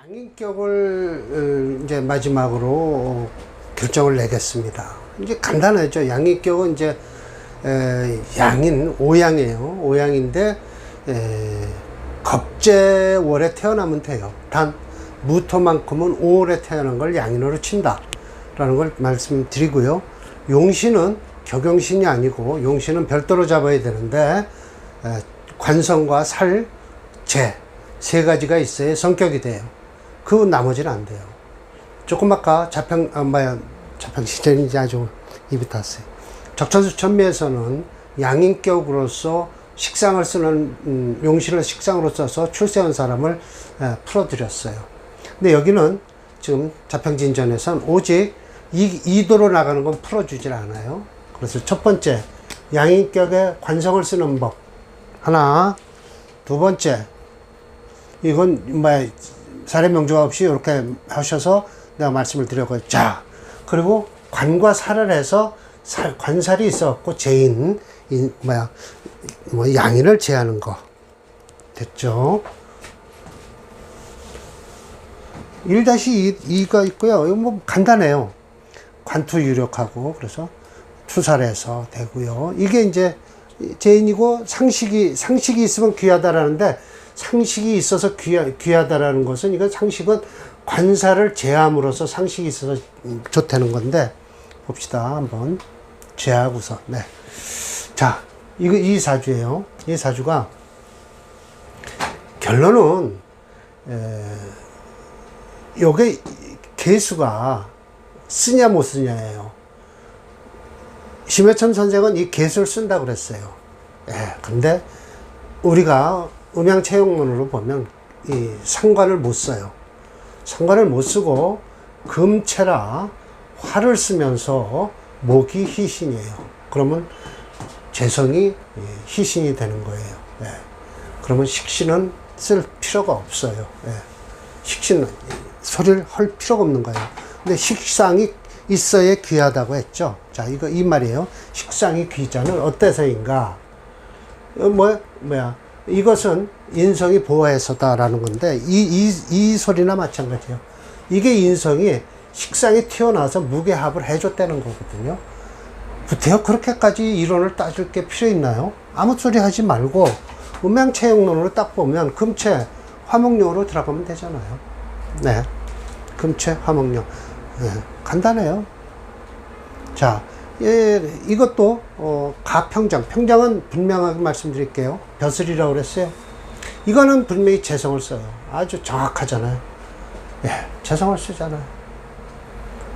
양인격을 이제 마지막으로 결정을 내겠습니다. 이제 간단하죠. 양인격은 이제 양인 오양이에요. 오양인데 겁재월에 태어나면 돼요. 단 무토만큼은 5월에 태어난 걸 양인으로 친다라는 걸 말씀드리고요. 용신은 격용신이 아니고 용신은 별도로 잡아야 되는데 관성과 살, 재 세 가지가 있어야 성격이 돼요. 그 나머지는 안 돼요. 조금 아까 자평 시절인지 아주 입이 탔어요. 적천수천미에서는 양인격으로서 식상을 쓰는 용신을 식상으로 써서 출세한 사람을 풀어드렸어요. 근데 여기는 지금 자평진전에서는 오직 이도로 나가는 건 풀어주질 않아요. 그래서 첫 번째 양인격의 관성을 쓰는 법 하나, 두 번째 이건 사례 명조가 없이 이렇게 하셔서 내가 말씀을 드렸고요. 자, 그리고 관과 살을 해서 관살이 있었고 재인 양인을 제하는 거 됐죠? 1-2가 있고요. 이거 뭐 간단해요. 관투유력하고 그래서 투살해서 되고요. 이게 이제 재인이고 상식이 있으면 귀하다라는데 상식이 있어서 귀하다라는 것은 이건 상식은 관사를 제함으로써 상식이 있어서 좋다는 건데 봅시다. 한번 제하고서 네. 자, 이 사주예요. 이 사주가 결론은 요게 개수가 쓰냐 못 쓰냐예요. 심해천 선생은 이 개수를 쓴다고 그랬어요. 근데 우리가 음양체육론으로 보면 이 상관을 못 써요. 상관을 못 쓰고 금체라 화를 쓰면서 목이 희신이에요. 그러면 재성이 희신이 되는 거예요. 그러면 식신은 쓸 필요가 없어요. 식신은 소리를 할 필요가 없는 거예요. 근데 식상이 있어야 귀하다고 했죠. 자, 이 말이에요. 식상이 귀자는 어때서인가? 이것은 인성이 보호해서다라는 건데, 이 소리나 마찬가지예요. 이게 인성이 식상이 튀어나와서 무게합을 해줬다는 거거든요. 부태요 그렇게까지 이론을 따질 게 필요 있나요? 아무 소리 하지 말고, 음양체육론으로 딱 보면, 금체, 화목령으로 들어가면 되잖아요. 네. 금체, 화목령. 간단해요. 자, 이것도 가평장, 평장은 분명하게 말씀드릴게요. 벼슬이라고 그랬어요. 이거는 분명히 재성을 써요. 아주 정확하잖아요. 재성을 쓰잖아요.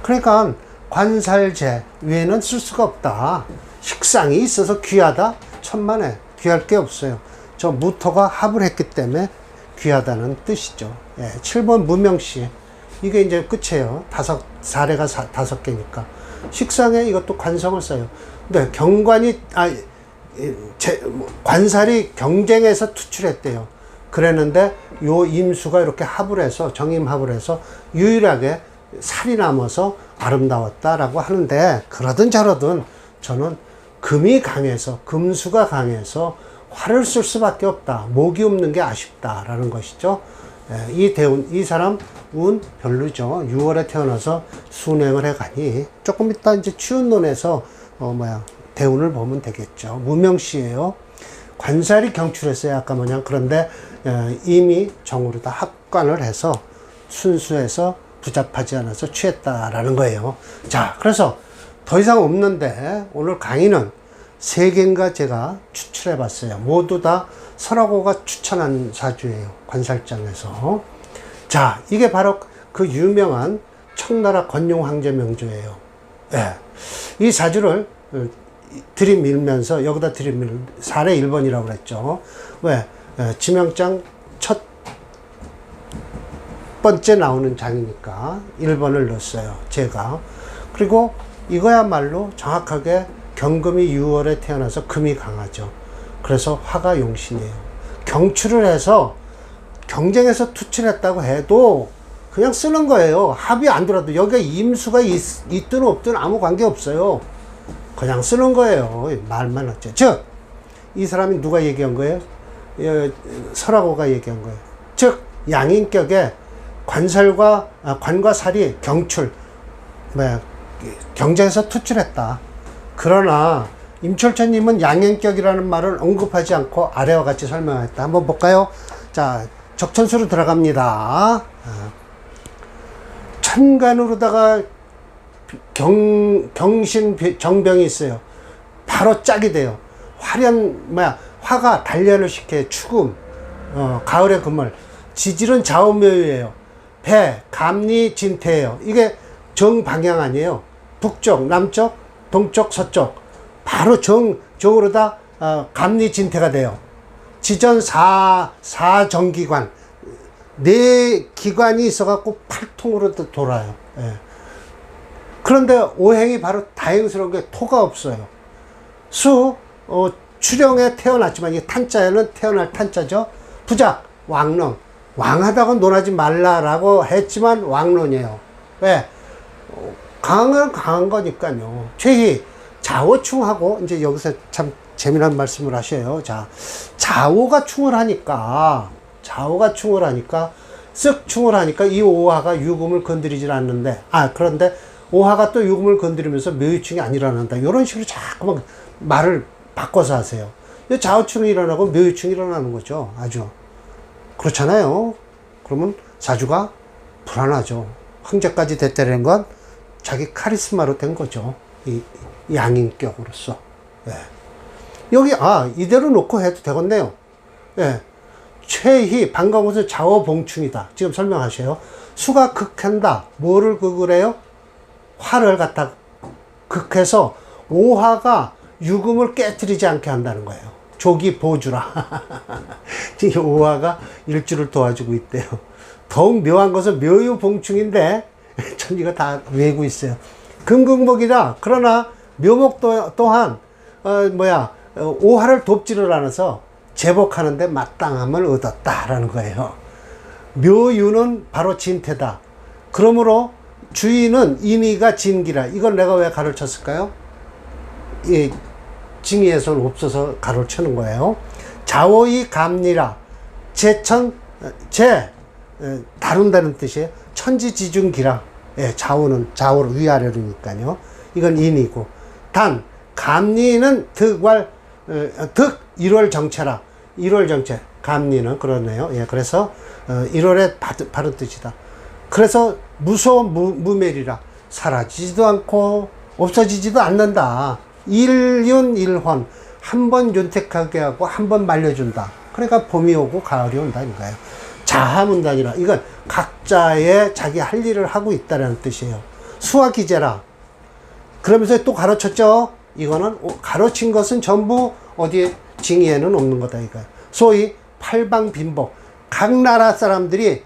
그러니까 관살재 외에는 쓸 수가 없다. 식상이 있어서 귀하다? 천만에 귀할 게 없어요. 저 무토가 합을 했기 때문에 귀하다는 뜻이죠. 7번 무명시. 이게 이제 끝이에요. 사례가 5개니까. 식상에 이것도 관성을 써요. 근데 관살이 경쟁에서 투출했대요. 그랬는데 요 임수가 이렇게 합을 해서, 정임합을 해서 유일하게 살이 남아서 아름다웠다라고 하는데, 그러든 저러든 저는 금이 강해서, 금수가 강해서 화를 쓸 수밖에 없다. 목이 없는 게 아쉽다라는 것이죠. 이 사람 운 별로죠. 6월에 태어나서 순행을 해가니 조금 이따 이제 추운론에서 대운을 보면 되겠죠. 무명시예요. 관살이 경출했어요. 아까 그런데 이미 정으로 다 합관을 해서 순수해서 부잡하지 않아서 취했다라는 거예요. 자, 그래서 더 이상 없는데 오늘 강의는 3개인가 제가 추출해 봤어요. 모두 다 설화고가 추천한 사주예요. 관살장에서. 자, 이게 바로 그 유명한 청나라 건용 황제 명조예요. 이 사주를 들이밀면서 여기다 사례 1번이라고 그랬죠. 왜? 지명장 첫 번째 나오는 장이니까 1번을 넣었어요. 제가. 그리고 이거야말로 정확하게 경금이 6월에 태어나서 금이 강하죠. 그래서 화가 용신이에요. 경출을 해서 경쟁에서 투출했다고 해도 그냥 쓰는 거예요. 합이 안 들어도 여기가 임수가 있든 없든 아무 관계 없어요. 그냥 쓰는 거예요. 말만 하죠. 즉, 이 사람이 누가 얘기한 거예요? 설화고가 얘기한 거예요. 즉, 양인격에 관과 살이 경출, 경쟁에서 투출했다. 그러나 임철천님은 양행격이라는 말을 언급하지 않고 아래와 같이 설명했다. 한번 볼까요? 자, 적천수로 들어갑니다. 천간으로다가 경신 정병이 있어요. 바로 짝이 돼요. 화가 단련을 시켜요. 추금, 가을의 금을. 지질은 좌우묘유예요. 배, 감리, 진태예요. 이게 정방향 아니에요. 북쪽, 남쪽, 동쪽, 서쪽. 바로 정으로다 감리, 진태가 돼요. 지전 사정기관. 네 기관이 있어갖고 팔통으로 돌아요. 예. 그런데 오행이 바로 다행스러운 게 토가 없어요. 출형에 태어났지만 이 탄자에는 태어날 탄자죠. 부작, 왕론. 왕하다고 논하지 말라라고 했지만 왕론이에요. 왜? 강한 건 강한 거니까요. 최희, 좌오충하고, 이제 여기서 참 재미난 말씀을 하셔요. 자, 좌오가 충을 하니까, 쓱 충을 하니까 이 오화가 유금을 건드리질 않는데, 그런데 오화가 또 유금을 건드리면서 묘유충이 안 일어난다. 이런 식으로 자꾸만 말을 바꿔서 하세요. 좌우충이 일어나고 묘유충이 일어나는 거죠. 아주. 그렇잖아요. 그러면 사주가 불안하죠. 황제까지 됐다는 건 자기 카리스마로 된 거죠. 이 양인격으로서. 예. 여기, 이대로 놓고 해도 되겠네요. 예. 최희, 반가운 것은 좌우봉충이다. 지금 설명하셔요. 수가 극한다. 뭐를 극을 해요? 화를 갖다 극해서 오화가 유금을 깨뜨리지 않게 한다는 거예요. 조기 보주라. 이 오화가 일주를 도와주고 있대요. 더욱 묘한 것은 묘유봉충인데 천지가 다 외고 있어요. 금극목이라. 그러나 묘목 또한 오화를 돕지를 않아서 제복하는데 마땅함을 얻었다라는 거예요. 묘유는 바로 진태다. 그러므로 주인은 인의가 진기라. 이걸 내가 왜 가르쳤을까요? 이 징의에서는 없어서 가로를 쳐는 거예요. 자오이 감리라. 다룬다는 뜻이에요. 천지지중기라. 예, 좌우를 위아래로니까요. 이건 인이고. 단, 감리는 득 1월 정체라. 1월 정체. 감리는 그러네요. 예, 그래서 1월의 바른 뜻이다. 그래서 무매리라. 사라지지도 않고 없어지지도 않는다. 일윤일헌. 한 번 윤택하게 하고 한 번 말려준다. 그러니까 봄이 오고 가을이 온다 이거예요. 자하문단이라. 이건 각자의 자기 할 일을 하고 있다는 뜻이에요. 수화기제라. 그러면서 또 가르쳤죠. 이거는 가르친 것은 전부 어디에 징의에는 없는 거다 이거예요. 소위 팔방빈복. 각 나라 사람들이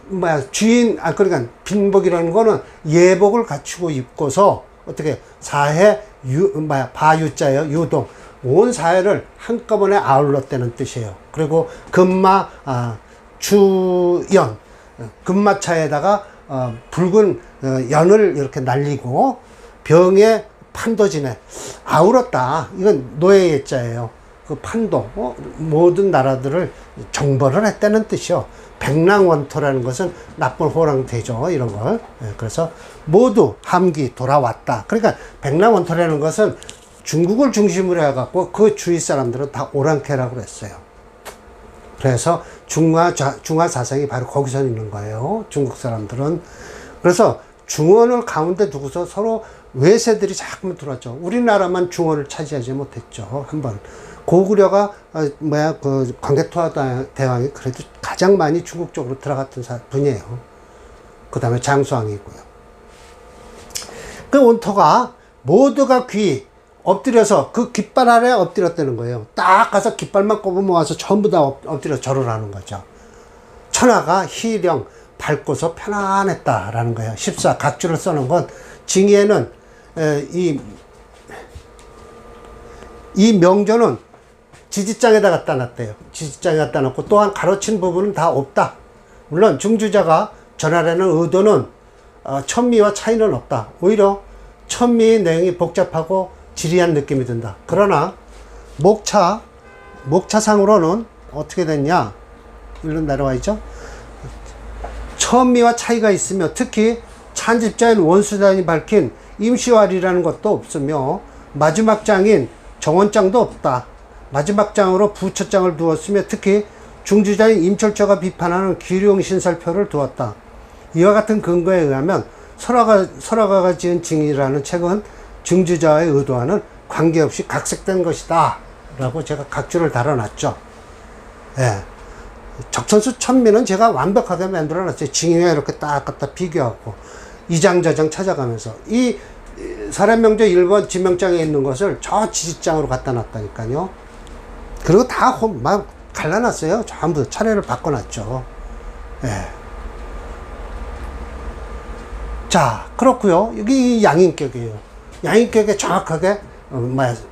그러니까 빈복이라는 거는 예복을 갖추고 입고서 어떻게 사해 바유자예요. 유동. 온 사회를 한꺼번에 아울렀다는 뜻이에요. 그리고 주연, 금마차에다가 붉은 연을 이렇게 날리고 병에 판도진에 아울렀다. 이건 노예예자예요. 그 판도, 모든 나라들을 정벌을 했다는 뜻이요. 백랑원토라는 것은 나쁜 호랑대죠. 이런 걸. 그래서 모두 함기 돌아왔다. 그러니까 백랑원토라는 것은 중국을 중심으로 해갖고 그 주위 사람들은 다 오랑캐라고 했어요. 그래서 중화 사상이 바로 거기서 있는 거예요. 중국 사람들은. 그래서 중원을 가운데 두고서 서로 외세들이 자꾸만 들어왔죠. 우리나라만 중원을 차지하지 못했죠. 한번. 고구려가 광개토와 대왕이 그래도 가장 많이 중국 쪽으로 들어갔던 분이에요. 그 다음에 장수왕이고요. 그 온토가 모두가 엎드려서 그 깃발 아래 엎드렸다는 거예요. 딱 가서 깃발만 꼽아 모아서 전부 다 엎드려 절을 하는 거죠. 천하가 희령 밝고서 편안했다라는 거예요. 14 각주를 써놓은 건 징의에는 이 명조는 지지장에다 갖다 놨대요. 지지장에 갖다 놓고 또한 가로친 부분은 다 없다. 물론 중주자가 전하려는 의도는 천미와 차이는 없다. 오히려 천미의 내용이 복잡하고 지리한 느낌이 든다. 그러나 목차상으로는 어떻게 됐냐? 일로 내려와 있죠? 선미와 차이가 있으며 특히 찬집자인 원수단이 밝힌 임시활이라는 것도 없으며 마지막 장인 정원장도 없다. 마지막 장으로 부처장을 두었으며 특히 중주자인 임철조가 비판하는 기룡신설표를 두었다. 이와 같은 근거에 의하면 설화가가 지은 징이라는 책은 중주자의 의도와는 관계없이 각색된 것이다 라고 제가 각주를 달아놨죠. 예. 적천수 천미는 제가 완벽하게 만들어놨어요. 징이와 이렇게 딱 갖다 비교하고 이장 저장 찾아가면서 이 사람명제 1번 지명장에 있는 것을 저 지지장으로 갖다 놨다니까요. 그리고 다 막 갈라놨어요. 전부 차례를 바꿔놨죠. 예. 자, 그렇고요. 여기 양인격이에요. 양인격에 정확하게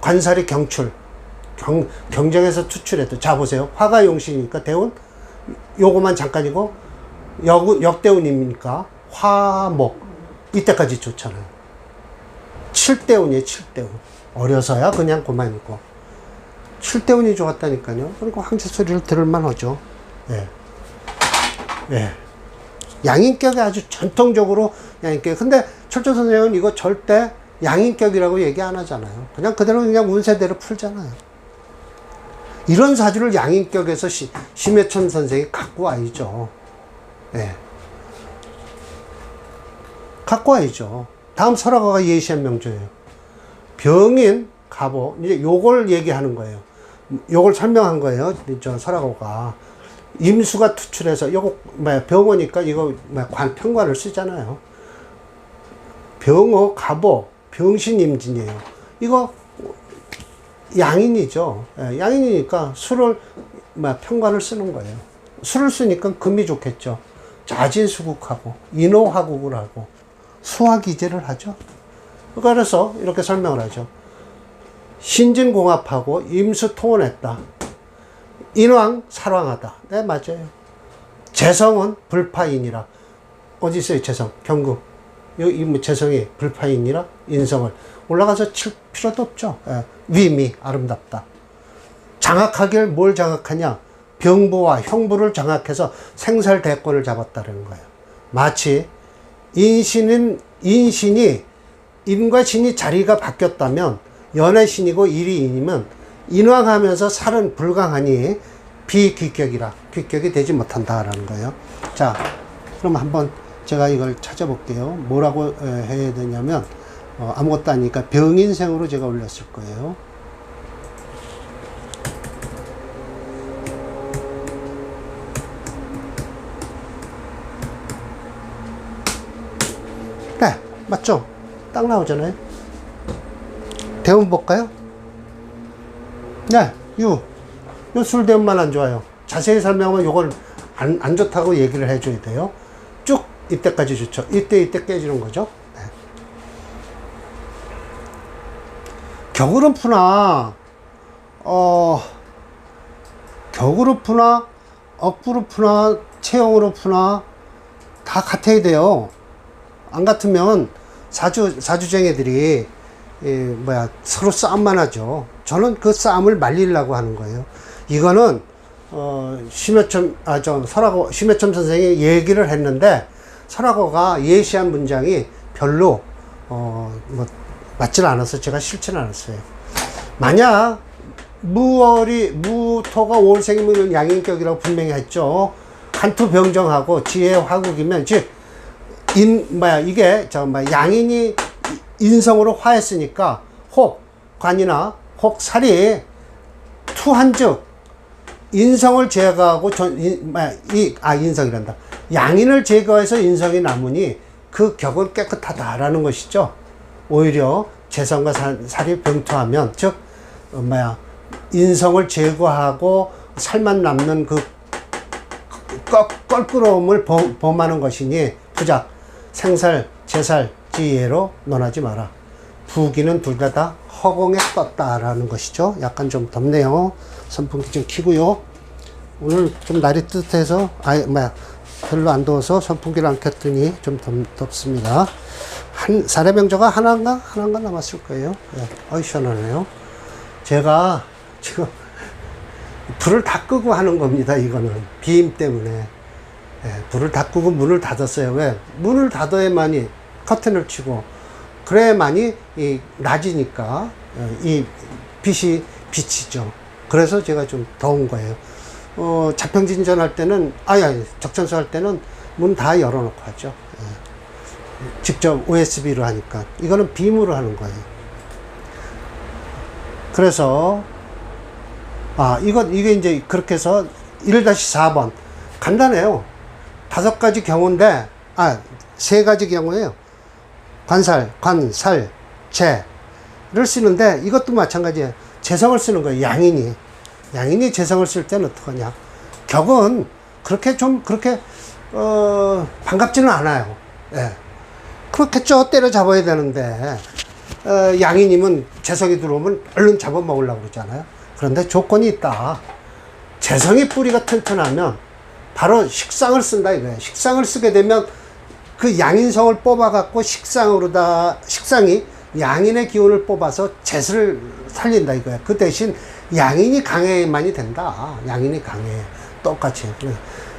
관살이 경출, 경쟁에서 투출했죠. 자, 보세요. 화가 용신이니까 대운 요거만 잠깐이고 역대운입니까? 화목 이때까지 좋잖아요. 7대운이에요. 7대운. 어려서야 그냥 그만이고 7대운이 좋았다니까요. 그리고 황제 소리를 들을만 하죠. 예. 예. 양인격이 아주 전통적으로 양인격. 근데 철조 선생은 이거 절대 양인격이라고 얘기 안 하잖아요. 그냥 그대로 그냥 운세대로 풀잖아요. 이런 사주를 양인격에서 심해천 선생이 갖고 와야죠. 예. 갖고 와야죠. 다음 설화가가 예시한 명조예요. 병인, 갑오. 이제 요걸 얘기하는 거예요. 요걸 설명한 거예요. 저 설화가가. 임수가 투출해서, 요거, 병어니까 이거, 평관을 쓰잖아요. 병어, 갑오, 병신임진이에요. 이거, 양인이죠. 예, 양인이니까 수를, 평관을 쓰는 거예요. 수를 쓰니까 금이 좋겠죠. 자진수국하고, 인호화국을 하고, 수화기제를 하죠. 그래서 이렇게 설명을 하죠. 신진공합하고 임수통원했다. 인왕 살왕하다. 네, 맞아요. 재성은 불파인이라. 어디 있어요, 재성? 경구. 이 재성이 불파인이라 인성을 올라가서 칠 필요도 없죠. 예. 위미, 아름답다. 장악하길 뭘 장악하냐? 병부와 형부를 장악해서 생살대권을 잡았다는 거예요. 마치 인신이 인과 신이 자리가 바뀌었다면 연애신이고 일이인이면 인왕하면서 살은 불강하니 비귀격이라 귀격이 되지 못한다라는 거예요. 자, 그럼 한번 제가 이걸 찾아볼게요. 뭐라고 해야 되냐면 아무것도 아니니까 병인생으로 제가 올렸을 거예요. 네, 맞죠? 딱 나오잖아요. 대운 볼까요? 네, 요 술대운만 안 좋아요. 자세히 설명하면 요걸 안 좋다고 얘기를 해줘야 돼요. 쭉 이때까지 좋죠. 이때 깨지는 거죠. 네. 격으로 푸나 격으로 푸나 억부로 푸나 체형으로 푸나 다 같아야 돼요. 안 같으면 사주쟁이들이 서로 싸움만 하죠. 저는 그 싸움을 말리려고 하는 거예요. 이거는 심해첨 선생이 얘기를 했는데 설화가가 예시한 문장이 별로 맞질 않아서 제가 싫지는 않았어요. 만약 무토가 5월생이면 양인격이라고 분명히 했죠. 한투 병정하고 지혜 화국이면 즉 이게 양인이 인성으로 화했으니까 혹 관이나 혹 살이 투한즉 인성을 제거하고 인성이란다. 양인을 제거해서 인성이 남으니 그 격은 깨끗하다라는 것이죠. 오히려 재성과 살이 병투하면 즉 인성을 제거하고 살만 남는 그 껄끄러움을 범하는 것이니 부작 생살 제살 지혜로 논하지 마라. 부기는 둘 다 허공에 떴다라는 것이죠. 약간 좀 덥네요. 선풍기 좀 켜고요. 오늘 좀 날이 뜨뜻해서 별로 안 더워서 선풍기를 안 켰더니 좀 덥습니다. 사례명저가 하나인가 남았을 거예요. 네. 어이 시원하네요. 제가 지금 불을 다 끄고 하는 겁니다. 이거는 비임 때문에. 예, 불을 다 끄고 문을 닫았어요. 왜? 문을 닫아야만이 커튼을 치고 그래야만이 이 낮이니까 이 빛이 비치죠. 그래서 제가 좀 더운 거예요. 자평진전 할 때는 적천수 할 때는 문 다 열어놓고 하죠. 예. 직접 OSB로 하니까 이거는 빔으로 하는 거예요. 그래서 이게 이제 그렇게 해서 1-4번 간단해요. 5가지 경우인데 3가지 경우예요. 관살, 재를 쓰는데 이것도 마찬가지예요. 재성을 쓰는 거예요. 양인이 재성을 쓸 때는 어떡하냐. 격은 그렇게 반갑지는 않아요. 예. 그렇게 때려잡아야 되는데 양인이면 재성이 들어오면 얼른 잡아먹으려고 그러잖아요. 그런데 조건이 있다. 재성이 뿌리가 튼튼하면 바로 식상을 쓴다 이거예요. 식상을 쓰게 되면 그 양인성을 뽑아갖고 식상이 양인의 기운을 뽑아서 재를 살린다 이거야. 그 대신 양인이 강해야만이 된다. 양인이 강해. 똑같이.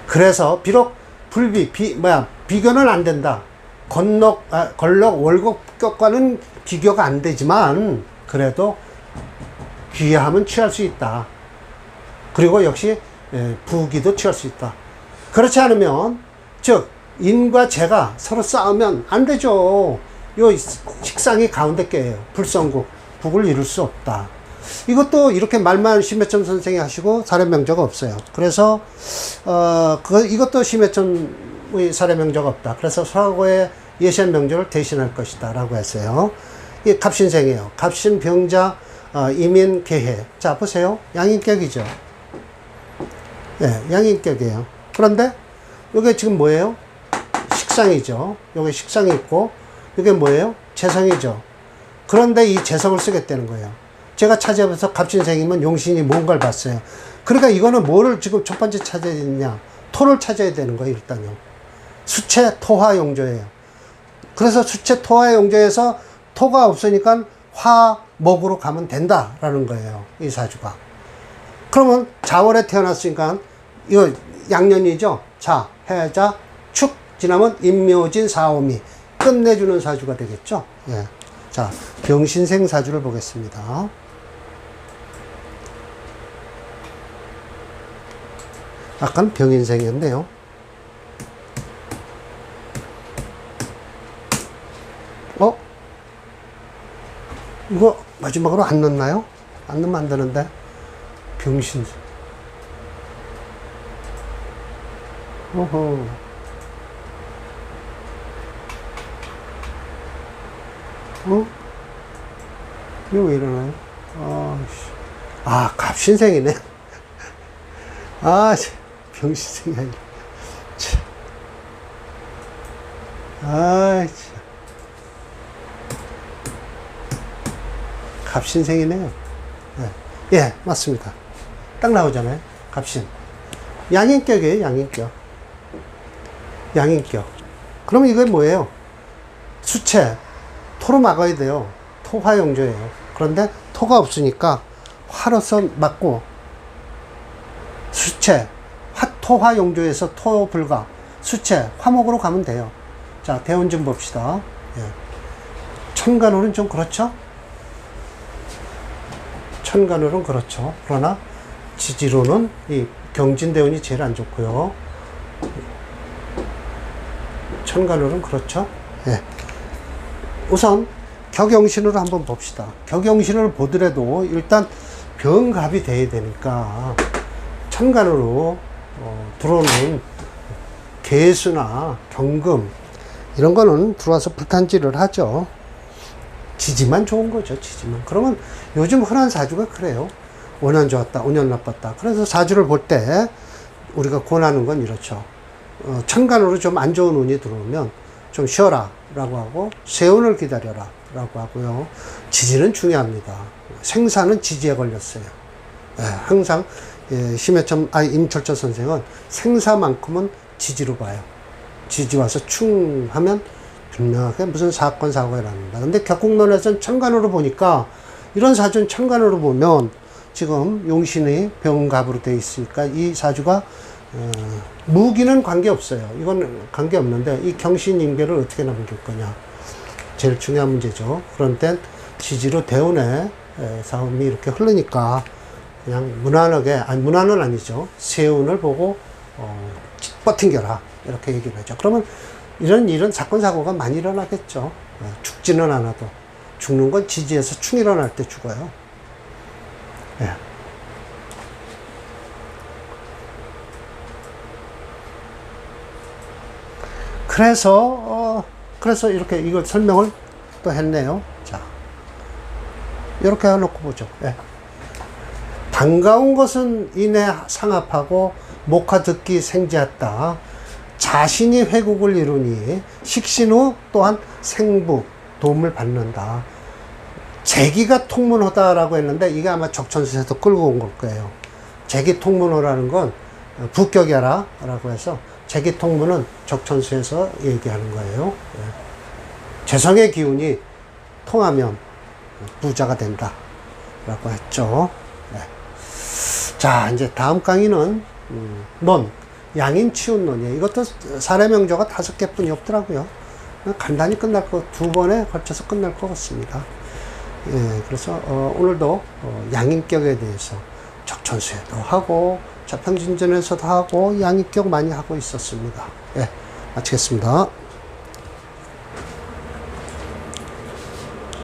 그래서 비록 비교는 안 된다. 건록, 월곡격과는 비교가 안 되지만 그래도 귀하면 취할 수 있다. 그리고 역시 부기도 취할 수 있다. 그렇지 않으면 즉 인과 재가 서로 싸우면 안 되죠. 요 식상이 가운데 껴요. 불성국, 북을 이룰 수 없다. 이것도 이렇게 말만 심해점 선생이 하시고 사례명자가 없어요. 그래서 이것도 심해점의 사례명자가 없다. 그래서 서하고의 예시한 명조를 대신할 것이다 라고 했어요. 이 갑신생이에요. 갑신, 병자, 이민, 계해. 자 보세요. 양인격이죠. 네, 양인격이에요. 그런데 이게 지금 뭐예요? 식상이죠. 여기 식상이 있고 이게 뭐예요? 재성이죠. 그런데 이 재성을 쓰겠다는 거예요. 제가 찾아봐서 갑신생이면 용신이 뭔가를 봤어요. 그러니까 이거는 뭐를 지금 첫 번째 찾아야 되느냐? 토를 찾아야 되는 거예요. 일단요. 수체 토화 용조예요. 그래서 수체 토화 용조에서 토가 없으니까 화 목으로 가면 된다라는 거예요. 이 사주가. 그러면 자월에 태어났으니까 이거 양년이죠. 자, 해자, 축 지나면 임묘진, 사오미 끝내주는 사주가 되겠죠. 예. 자, 병신생 사주를 보겠습니다. 아까는 병인생이었네요. 이거 마지막으로 안 넣나요? 안 넣으면 안 되는데. 병신. 어허. 이거 왜 이러나요? 갑신생이네. 병신생이 아니라. 갑신생이네요. 예, 맞습니다. 딱 나오잖아요. 갑신. 양인격이에요, 양인격. 그러면 이게 뭐예요? 수체. 토로 막아야 돼요. 토화용조예요. 그런데 토가 없으니까 화로서 막고 수체. 토화용조에서 토불가. 수체. 화목으로 가면 돼요. 자, 대운 좀 봅시다. 예. 천간으로는 좀 그렇죠? 천간으로는 그렇죠. 그러나 지지로는 이 경진대운이 제일 안 좋고요. 천간으로는 그렇죠. 예. 우선 격영신으로 한번 봅시다. 격영신을 보더라도 일단 병갑이 돼야 되니까 천간으로 들어오는 개수나 경금 이런 거는 들어와서 불탄지를 하죠. 지지만 좋은 거죠. 지지만. 그러면 요즘 흔한 사주가 그래요. 5년 좋았다, 5년 나빴다. 그래서 사주를 볼 때 우리가 권하는 건 이렇죠. 천간으로 좀 안 좋은 운이 들어오면 좀 쉬어라 라고 하고 세운을 기다려라 라고 하고요. 지지는 중요합니다. 생사는 지지에 걸렸어요. 예, 항상 임철철 선생은 생사만큼은 지지로 봐요. 지지 와서 충하면 분명하게 무슨 사건 사고가 일어납니다. 근데 격국론에서는 천간으로 보니까 이런 사주는 천간으로 보면 지금 용신이 병갑으로 되어 있으니까 이 사주가 무기는 관계없어요. 이건 관계없는데 이 경신인계를 어떻게 남길 거냐. 제일 중요한 문제죠. 그런데 지지로 대운의 싸움이 이렇게 흐르니까 그냥 무난하게, 아니 무난은 아니죠. 세운을 보고 버팅겨라 이렇게 얘기를 하죠. 그러면 이런 일은 사건 사고가 많이 일어나겠죠. 죽지는 않아도 죽는 건 지지에서 충 일어날 때 죽어요. 예. 그래서 이렇게 이걸 설명을 또 했네요. 자, 이렇게 해놓고 보죠. 예. 반가운 것은 인해 상합하고 목화득기 생지했다. 자신이 회국을 이루니 식신 후 또한 생부 도움을 받는다. 재기가 통문호다라고 했는데 이게 아마 적천수에서 끌고 온 걸 거예요. 재기 통문호라는 건 부격이라 라고 해서 재기 통문은 적천수에서 얘기하는 거예요. 재성의 기운이 통하면 부자가 된다 라고 했죠. 네. 자, 이제 다음 강의는 론, 양인치운론이에요. 이것도 사례명조가 5개뿐이 없더라고요. 간단히 끝날 거, 2번에 걸쳐서 끝날 것 같습니다. 예, 그래서 오늘도 양인격에 대해서 적천수에도 하고 자평진전에서도 하고 양인격 많이 하고 있었습니다. 예, 마치겠습니다.